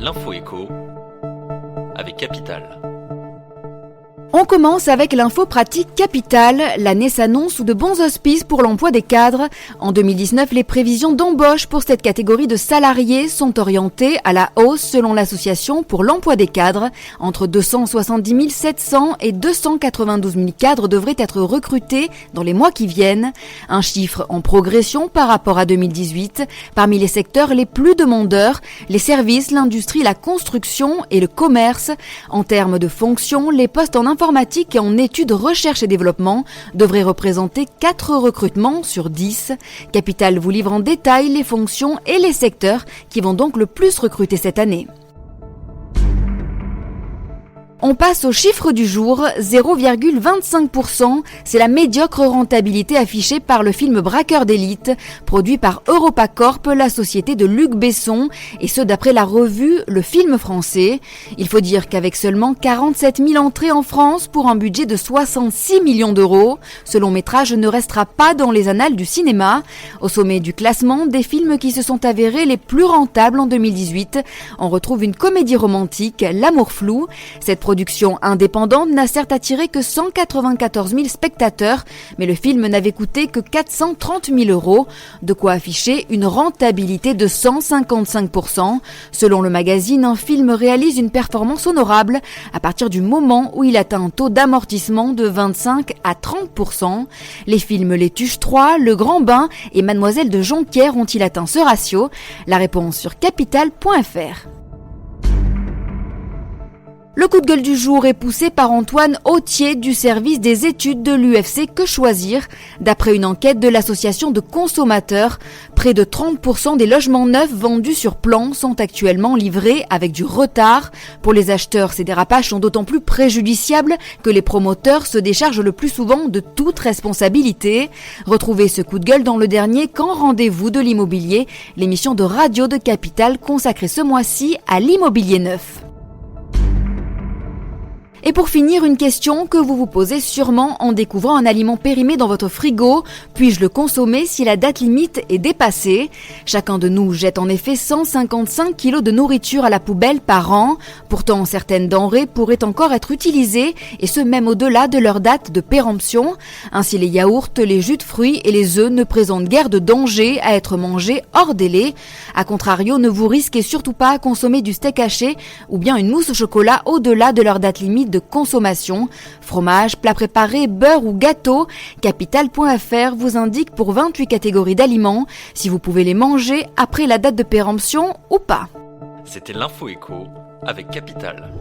L'info éco avec Capital. On commence avec l'info pratique Capital. L'année s'annonce sous de bons auspices pour l'emploi des cadres. En 2019, les prévisions d'embauche pour cette catégorie de salariés sont orientées à la hausse selon l'Association pour l'emploi des cadres. Entre 270 700 et 292 000 cadres devraient être recrutés dans les mois qui viennent. Un chiffre en progression par rapport à 2018. Parmi les secteurs les plus demandeurs, les services, l'industrie, la construction et le commerce. En termes de fonctions, les postes en informatique et en études, recherche et développement devraient représenter 4 recrutements sur 10. Capital vous livre en détail les fonctions et les secteurs qui vont donc le plus recruter cette année. On passe au chiffre du jour, 0,25%, c'est la médiocre rentabilité affichée par le film Braqueur d'élite, produit par EuropaCorp, la société de Luc Besson, et ce d'après la revue Le Film Français. Il faut dire qu'avec seulement 47 000 entrées en France pour un budget de 66 millions d'euros, ce long métrage ne restera pas dans les annales du cinéma. Au sommet du classement des films qui se sont avérés les plus rentables en 2018, on retrouve une comédie romantique, L'amour flou. Cette production indépendante n'a certes attiré que 194 000 spectateurs, mais le film n'avait coûté que 430 000 euros, de quoi afficher une rentabilité de 155%. Selon le magazine, un film réalise une performance honorable à partir du moment où il atteint un taux d'amortissement de 25 à 30%. Les films Les Tuches 3, Le Grand Bain et Mademoiselle de Jonquière ont-ils atteint ce ratio? La réponse sur capital.fr. Le coup de gueule du jour est poussé par Antoine Autier du service des études de l'UFC Que Choisir. D'après une enquête de l'association de consommateurs, près de 30% des logements neufs vendus sur plan sont actuellement livrés avec du retard. Pour les acheteurs, ces dérapages sont d'autant plus préjudiciables que les promoteurs se déchargent le plus souvent de toute responsabilité. Retrouvez ce coup de gueule dans le dernier Quand rendez-vous de l'immobilier, l'émission de radio de Capital consacrée ce mois-ci à l'immobilier neuf. Et pour finir, une question que vous vous posez sûrement en découvrant un aliment périmé dans votre frigo. Puis-je le consommer si la date limite est dépassée? Chacun de nous jette en effet 155 kg de nourriture à la poubelle par an. Pourtant, certaines denrées pourraient encore être utilisées, et ce même au-delà de leur date de péremption. Ainsi, les yaourts, les jus de fruits et les œufs ne présentent guère de danger à être mangés hors délai. A contrario, ne vous risquez surtout pas à consommer du steak haché ou bien une mousse au chocolat au-delà de leur date limite de consommation. Fromage, plats préparés, beurre ou gâteau, Capital.fr vous indique pour 28 catégories d'aliments si vous pouvez les manger après la date de péremption ou pas. C'était l'info éco avec Capital.